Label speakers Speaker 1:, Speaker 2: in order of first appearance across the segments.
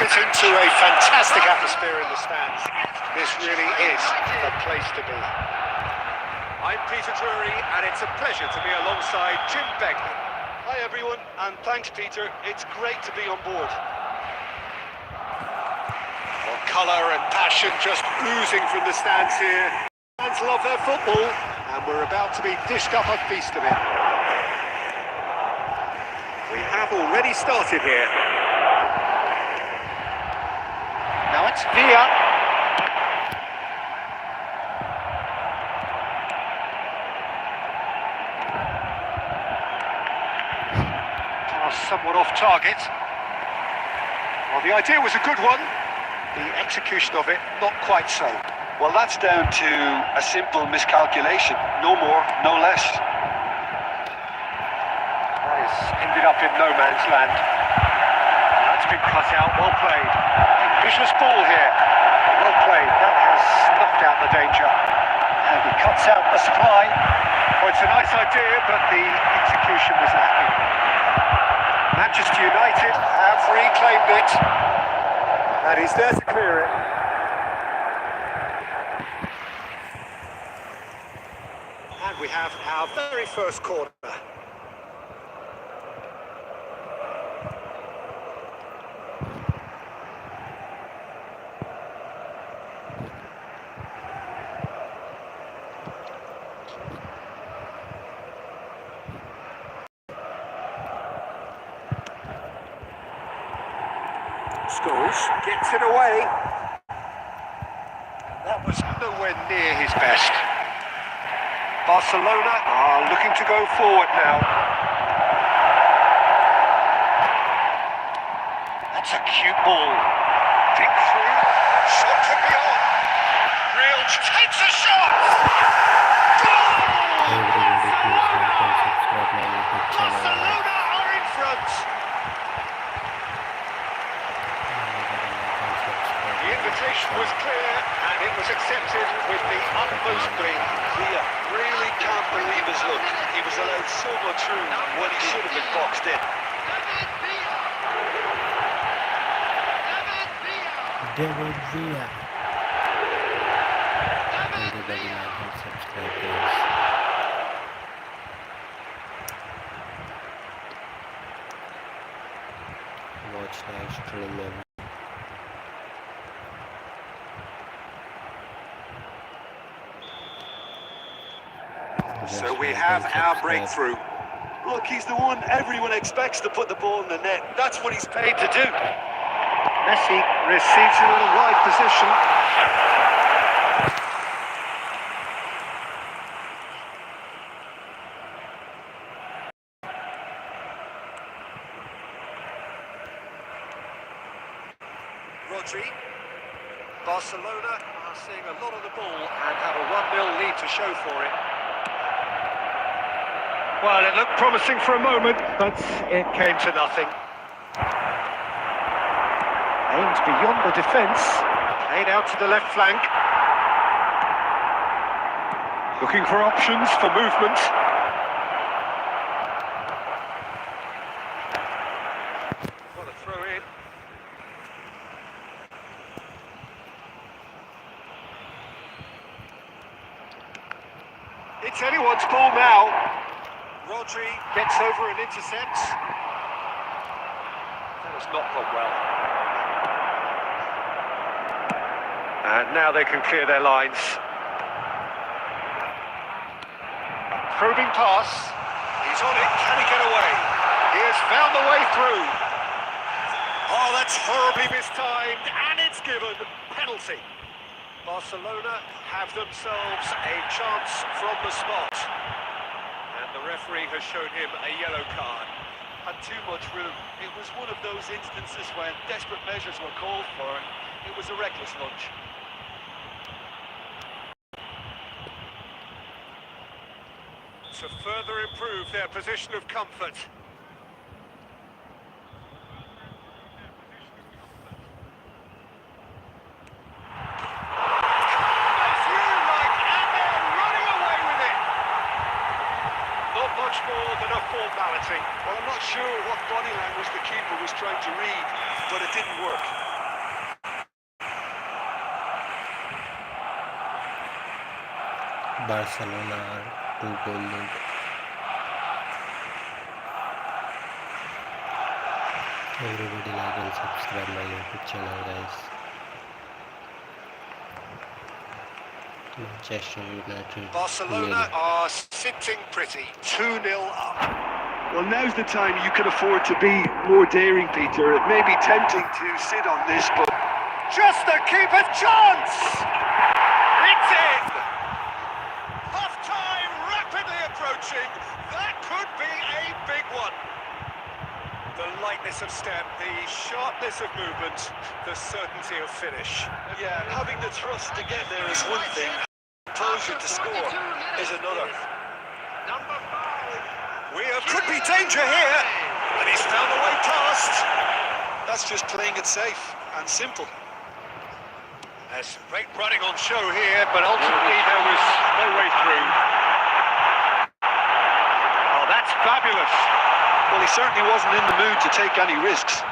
Speaker 1: it into a fantastic atmosphere in the stands. This really is the place to be.
Speaker 2: I'm Peter Drury, and it's a pleasure to be alongside Jim Begley.
Speaker 3: Hi everyone, and thanks Peter. It's great to be on board.
Speaker 1: Well, colour and passion just oozing from the stands here. Fans love their football, and we're about to be dished up a feast of it. We have already started here. Now it's Villa. Somewhat off target. Well, the idea was a good one. The execution of it, not quite so.
Speaker 3: Well, that's down to a simple miscalculation. No more, no less.
Speaker 1: That has ended up in no man's land. That's been cut out, well played. Ambitious ball here. Well played, that has snuffed out the danger. And he cuts out the supply. Well, it's a nice idea, but the execution was lacking. Manchester United have reclaimed it, and he's there to clear it. And we have our very first corner. Scholes gets it away. That was nowhere near his best. Barcelona are looking to go forward now. That's a cute ball. Think through. Shot could be on. Real takes a shot. Barcelona are in front. The invitation was clear, and it was accepted with the utmost glee.
Speaker 3: Villa really can't believe his luck. He was allowed so much room when he should have been boxed in.
Speaker 4: David Villa. Everybody like and subscribe, guys. Watch the extra level.
Speaker 1: So we have our breakthrough.
Speaker 3: Look, he's the one everyone expects to put the ball in the net. That's what he's paid to do.
Speaker 1: Messi receives it in a wide position. Rodri. Barcelona are seeing a lot of the ball and have a 1-0 lead to show for it. Well, it looked promising for a moment, but it came to nothing. Aimed beyond the defence, played out to the left flank. Looking for options for movement. What a throw in. It's anyone's ball now. Rodri gets over and intercepts. That has not gone well. And now they can clear their lines. Probing pass. He's on it. Can he get away? He has found the way through. Oh, that's horribly mistimed. And it's given. Penalty. Barcelona have themselves a chance from the spot. The referee has shown him a yellow card. Had too much room. It was one of those instances when desperate measures were called for, and it was a reckless lunge. To further improve their position of comfort. More than a formality.
Speaker 3: Well, I'm not sure what body language the keeper was trying to read, but it didn't work.
Speaker 4: Barcelona are 2-goal lead. Everybody like and subscribe my YouTube channel, guys. Manchester United
Speaker 1: Barcelona are sitting pretty, 2-0 up.
Speaker 3: Well, now's the time you can afford to be more daring, Peter. It may be tempting to sit on this, but
Speaker 1: Just the keeper's chance! It's in! Half-time rapidly approaching. That could be a big one. The lightness of step, the sharpness of movement, the certainty of finish.
Speaker 3: yeah, having the thrust to get there is one thing. Closure to score is another.
Speaker 1: Could be danger here, and he's found a way past.
Speaker 3: That's just playing it safe and simple.
Speaker 1: There's great running on show here, but ultimately there was no way through. Oh, that's fabulous.
Speaker 3: Well, he certainly wasn't in the mood to take any risks.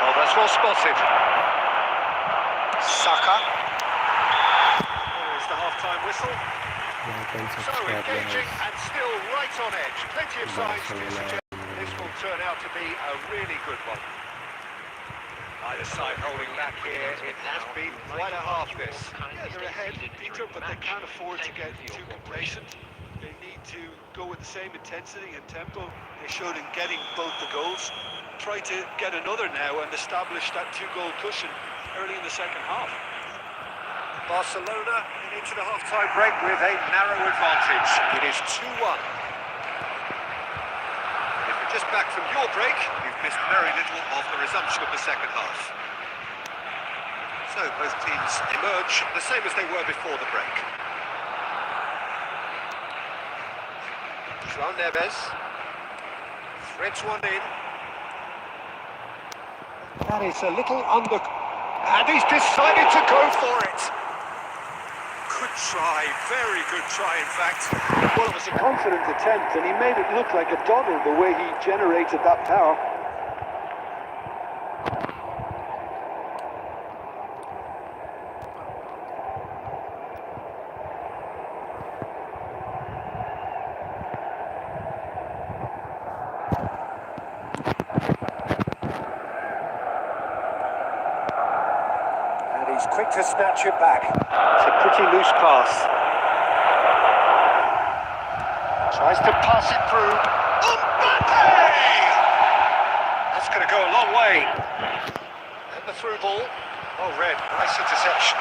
Speaker 1: Oh, that's well spotted. Saka. There's the half-time whistle.
Speaker 4: Like and
Speaker 1: So
Speaker 4: subscribe,
Speaker 1: engaging
Speaker 4: guys.
Speaker 1: and still right on edge. Plenty of signs to suggest this will turn out to be a really good one. Either side holding back here. It has been quite a half this.
Speaker 3: Yeah, they're ahead, Peter, but they can't afford to get too complacent. They need to go with the same intensity and tempo they showed in getting both the goals. Try to get another now and establish that two-goal cushion early in the second half.
Speaker 1: Barcelona into the half-time break with a narrow advantage. It is 2-1. If you're just back from your break, you've missed very little of the resumption of the second half. So both teams emerge the same as they were before the break. João Neves threads one in. That is a little under... And he's decided to go for it. Good try, very good try in fact.
Speaker 3: Well, it was a confident attempt, and he made it look like a doddle the way he generated that power.
Speaker 1: And he's quick to snatch it back. It's a pretty loose pass. Tries to pass it through. Mbappe! That's going to go a long way. And the through ball. Oh, red. Nice interception.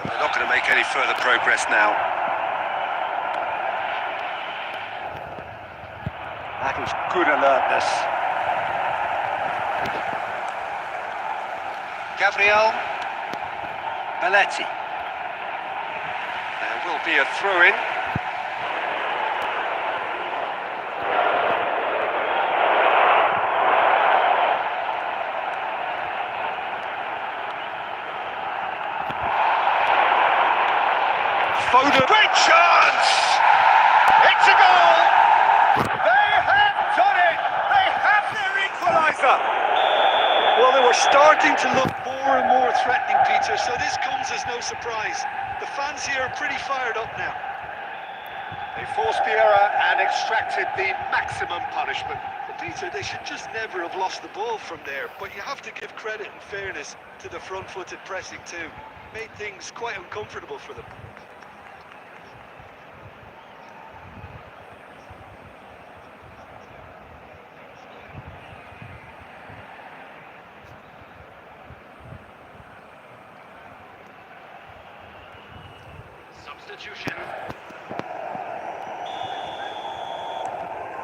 Speaker 1: They're not going to make any further progress now. That is good alertness. Gabriel Belletti. There will be a throw-in. Foden. Great chance! It's a goal! They have done it! They have their equaliser!
Speaker 3: Well, they were starting to look more and more threatening, Peter, so this comes as no surprise. The fans here are pretty fired up now.
Speaker 1: They forced the error and extracted the maximum punishment.
Speaker 3: But Peter, they should just never have lost the ball from there, but you have to give credit and fairness to the front-footed pressing too. Made things quite uncomfortable for them.
Speaker 2: Substitution.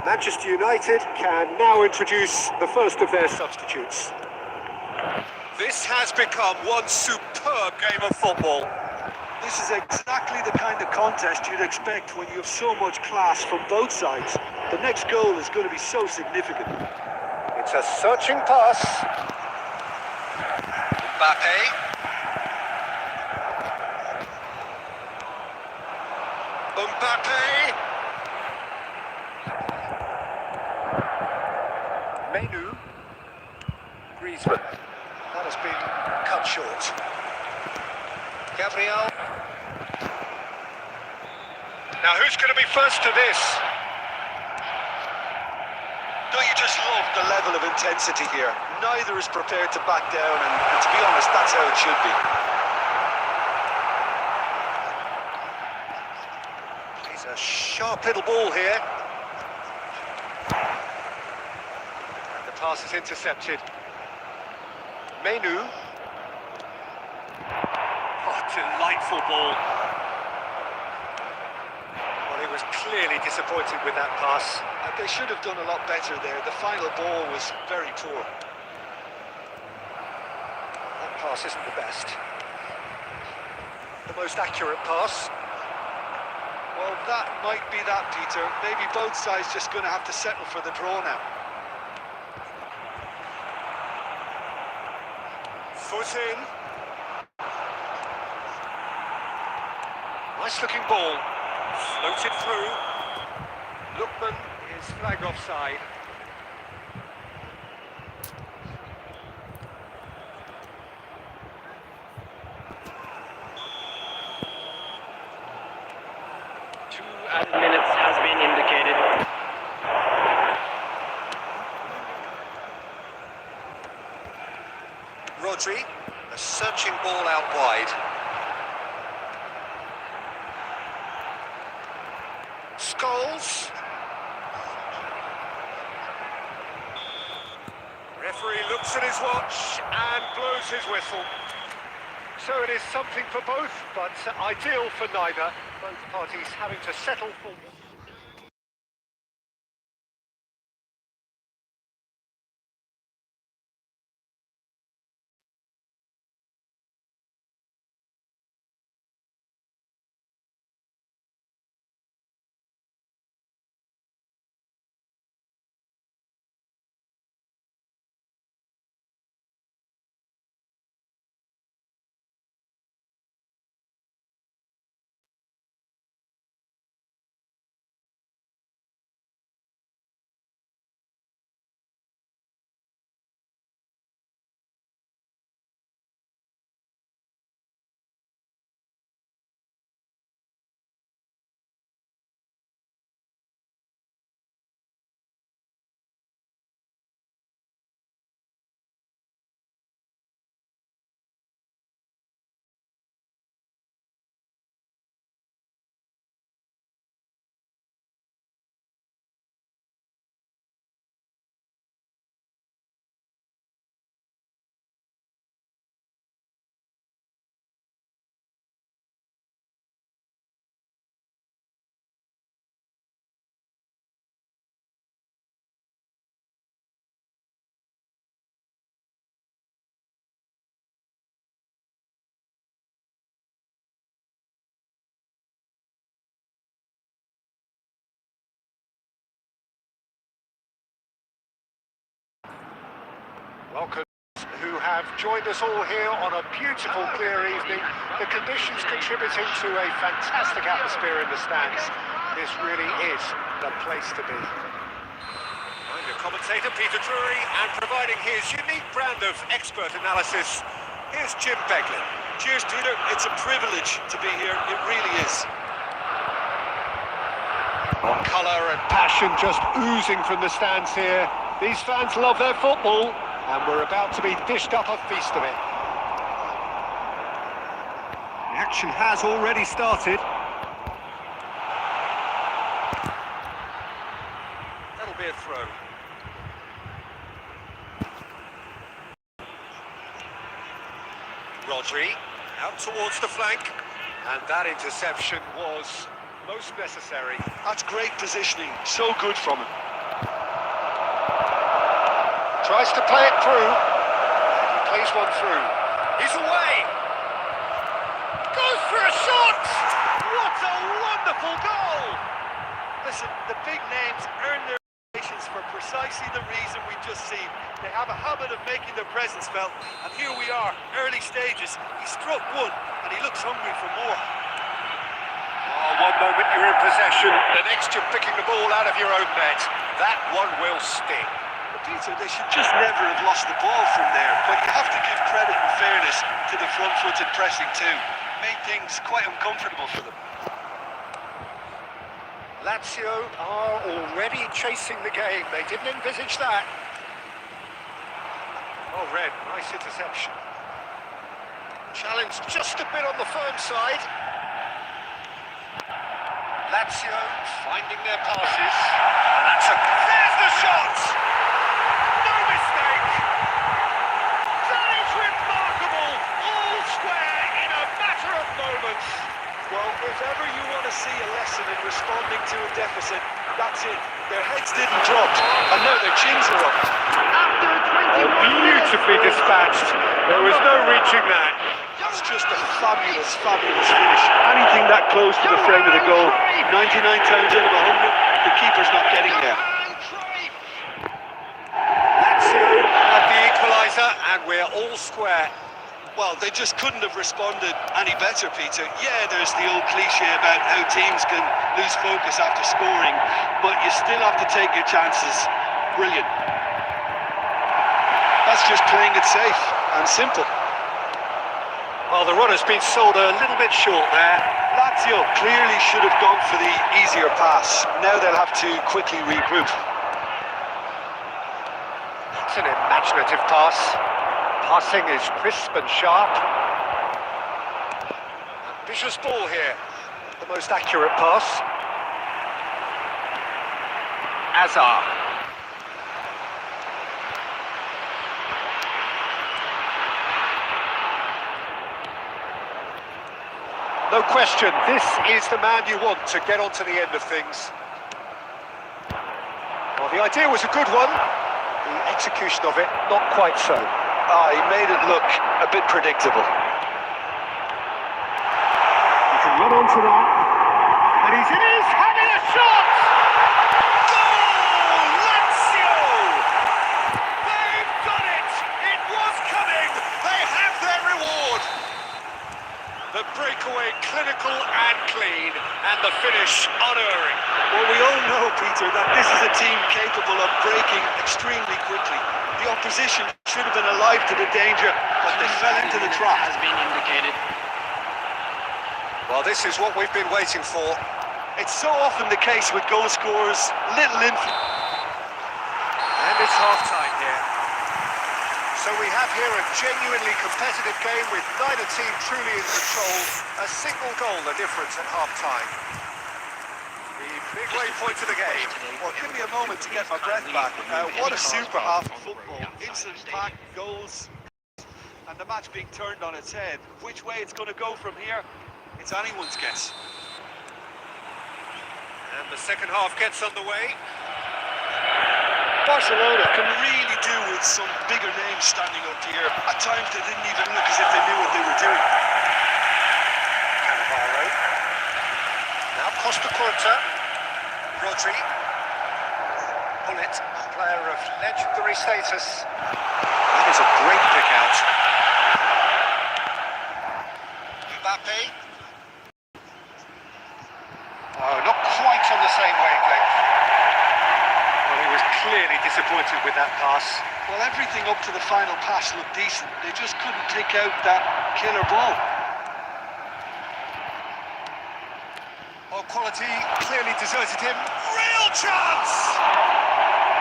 Speaker 1: Manchester United can now introduce the first of their substitutes. This has become one superb game of football.
Speaker 3: This is exactly the kind of contest you'd expect when you have so much class from both sides. The next goal is going to be so significant.
Speaker 1: It's a searching pass. Mbappe. Mbappe. Menu. Griezmann. That has been cut cut short. Gabriel. Now who's going to be first to this?
Speaker 3: Don't you just love the level of intensity here? Neither is prepared to back down, and to be honest, that's how it should be.
Speaker 1: He's a sharp little ball here. And the pass is intercepted. Menu. Oh, delightful ball. Well, he was clearly disappointed with that pass.
Speaker 3: They should have done a lot better there. The final ball was very poor.
Speaker 1: That pass isn't the best. The most accurate pass.
Speaker 3: Well, that might be that, Peter. Maybe both sides just going to have to settle for the draw now.
Speaker 1: Foot in. Nice looking ball. Floated through. Lookman is flagged offside.
Speaker 5: Two added minutes has been indicated.
Speaker 1: Rodri, a searching ball out wide. Scholes. Referee looks at his watch and blows his whistle. So it is something for both, but ideal for neither. Both parties having to settle for... Welcome, who have joined us all here on a beautiful, clear evening. The conditions contributing to a fantastic atmosphere in the stands. This really is the place to be. I'm your commentator, Peter Drury, and providing his unique brand of expert analysis, here's Jim Beglin.
Speaker 3: Cheers, Peter. It's a privilege to be here. It really is.
Speaker 1: Colour and passion just oozing from the stands here. These fans love their football, and we're about to be dished up a feast of it. The action has already started. That'll be a throw. Rodri, out towards the flank, and that interception was most necessary.
Speaker 3: That's great positioning. So good from him.
Speaker 1: Tries to play it through. He plays one through. He's away. Goes for a shot. What a wonderful goal.
Speaker 3: Listen, the big names earn their reputations for precisely the reason we've just seen. They have a habit of making their presence felt, and here we are, early stages. He struck one, and he looks hungry for more.
Speaker 1: Oh, one moment you're in possession, the next you're picking the ball out of your own net. That one will sting.
Speaker 3: Peter, they should just never have lost the ball from there, but you have to give credit and fairness to the front-footed pressing too. Made things quite uncomfortable for them.
Speaker 1: Lazio are already chasing the game. They didn't envisage that. Oh, Red, nice interception. Challenge just a bit on the firm side. Lazio finding their passes. And there's the shot! No mistake! That is remarkable! All square in a matter of moments.
Speaker 3: Well, if ever you want to see a lesson in responding to a deficit, that's it. Their heads didn't drop, and now their chins are up.
Speaker 1: Oh, beautifully dispatched. There was no reaching that.
Speaker 3: That's just a fabulous, fabulous finish. Anything that close to the frame of the goal, 99 times out of 100, the keeper's not getting there.
Speaker 1: Lazio have the equaliser, and we're all square.
Speaker 3: Well, they just couldn't have responded any better, Peter. Yeah, there's the old cliche about how teams can lose focus after scoring, but you still have to take your chances. Brilliant. That's just playing it safe and simple.
Speaker 1: Well, the run has been sold a little bit short there.
Speaker 3: Lazio clearly should have gone for the easier pass. Now they'll have to quickly regroup.
Speaker 1: It's an imaginative pass. Passing is crisp and sharp. Ambitious ball here. The most accurate pass. Azar. No question, this is the man you want to get onto the end of things. Well, the idea was a good one. The execution of it, not quite so.
Speaker 3: He made it look a bit predictable.
Speaker 1: He can run onto that. And he's having a shot! Goal! Lazio! They've done it! It was coming! They have their reward! The breakaway clinical and clean, and the finish unerring.
Speaker 3: Well, we all know, Peter, that this is a team capable of breaking extremely quickly. The opposition should have been alive to the danger, but they fell into the trap.
Speaker 5: Has been indicated.
Speaker 1: Well, this is what we've been waiting for.
Speaker 3: It's so often the case with goal scorers, little influence.
Speaker 1: And it's half-time here. So we have here a genuinely competitive game with neither team truly in control. A single goal the difference at half-time. The big waypoint of the game.
Speaker 3: Well, give me a moment to get my breath back. What a super half of football. Instant packed goals, and the match being turned on its head. Which way it's going to go from here, it's anyone's guess.
Speaker 1: And the second half gets underway.
Speaker 3: Barcelona can really do with some bigger names standing up here. At times they didn't even look as if they knew what they were doing.
Speaker 1: Cannavaro. Now Costa Curta. Rodri. Bullet, player of legendary status. That is a great pick out. Mbappe. Oh, not quite on the same wavelength. Well, he was clearly disappointed with that pass.
Speaker 3: Well, everything up to the final pass looked decent. They just couldn't take out that killer ball.
Speaker 1: Oh, quality clearly deserted him. Real chance!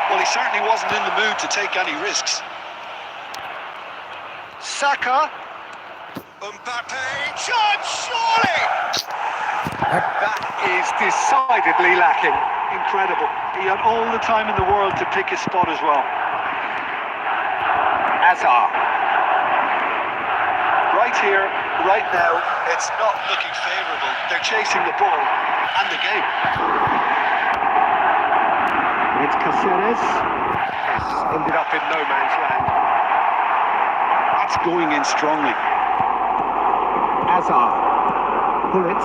Speaker 3: Well, he certainly wasn't in the mood to take any risks.
Speaker 1: Saka. Mbappe. Chance, surely! That is decidedly lacking.
Speaker 3: Incredible. He had all the time in the world to pick his spot as well.
Speaker 1: Azar.
Speaker 3: Right here, right now, it's not looking favourable. They're chasing the ball and the game.
Speaker 1: It's Caceres. It's ended up in no man's land.
Speaker 3: That's going in strongly.
Speaker 1: Azar. Bullet.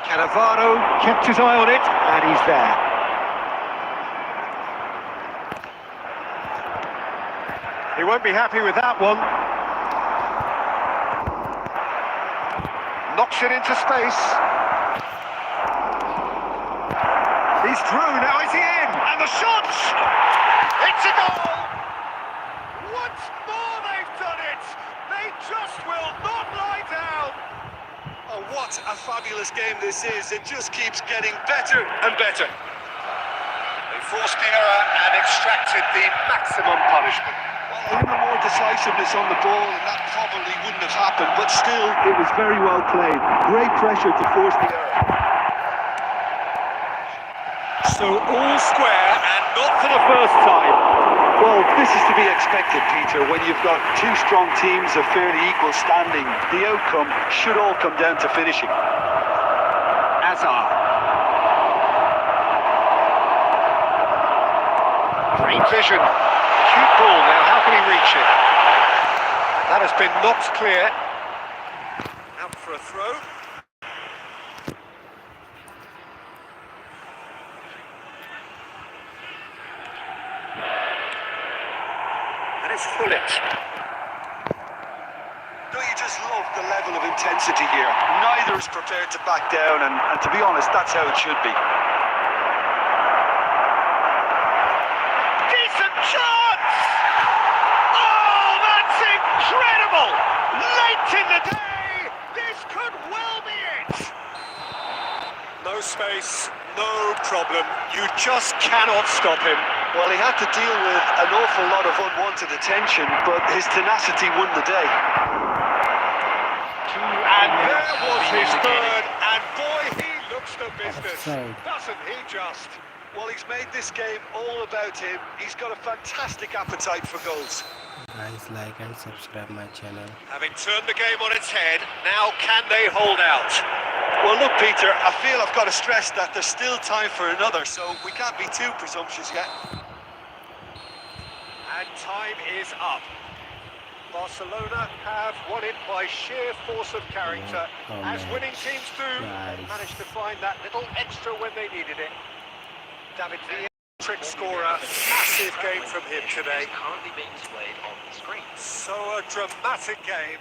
Speaker 1: Cannavaro kept his eye on it, and he's there. He won't be happy with that one. Knocks it into space. He's through, now is he in? And the shot! It's a goal! Once more they've done it! They just will not lie down!
Speaker 3: Oh, what a fabulous game this is. It just keeps getting better and better.
Speaker 1: They forced the error and extracted the maximum punishment.
Speaker 3: Well, a little more decisiveness on the ball, and that probably wouldn't have happened, but still, it was very well played. Great pressure to force the error.
Speaker 1: So all square and not for the first time.
Speaker 3: Well, this is to be expected, Peter. When you've got two strong teams of fairly equal standing, the outcome should all come down to finishing.
Speaker 1: Hazard. Great vision. Cute ball now. How can he reach it? That has been knocked clear. Out for a throw. And it's Fullet.
Speaker 3: Don't you just love the level of intensity here? Neither is prepared to back down, and to be honest, that's how it should be.
Speaker 1: Decent chance! Oh, that's incredible! Late in the day, this could well be it! No space, no problem. You just cannot stop him.
Speaker 3: Well, he had to deal with an awful lot of unwanted attention, but his tenacity won the day.
Speaker 1: And there was his third, and boy, he looks the business,
Speaker 4: Offside.
Speaker 1: doesn't he just?
Speaker 3: Well, he's made this game all about him. He's got a fantastic appetite for goals.
Speaker 4: Guys, like and subscribe my channel.
Speaker 1: Having turned the game on its head, now can they hold out?
Speaker 3: Well, look, Peter, I feel I've got to stress that there's still time for another, so we can't be too presumptuous yet.
Speaker 1: And time is up. Barcelona have won it by sheer force of character,
Speaker 4: Oh,
Speaker 1: as
Speaker 4: man.
Speaker 1: winning teams do.
Speaker 4: Nice.
Speaker 1: Managed to find that little extra when they needed it. David Villa, trick scorer, massive game from him today.
Speaker 5: Currently being displayed on the screen.
Speaker 1: So a dramatic game.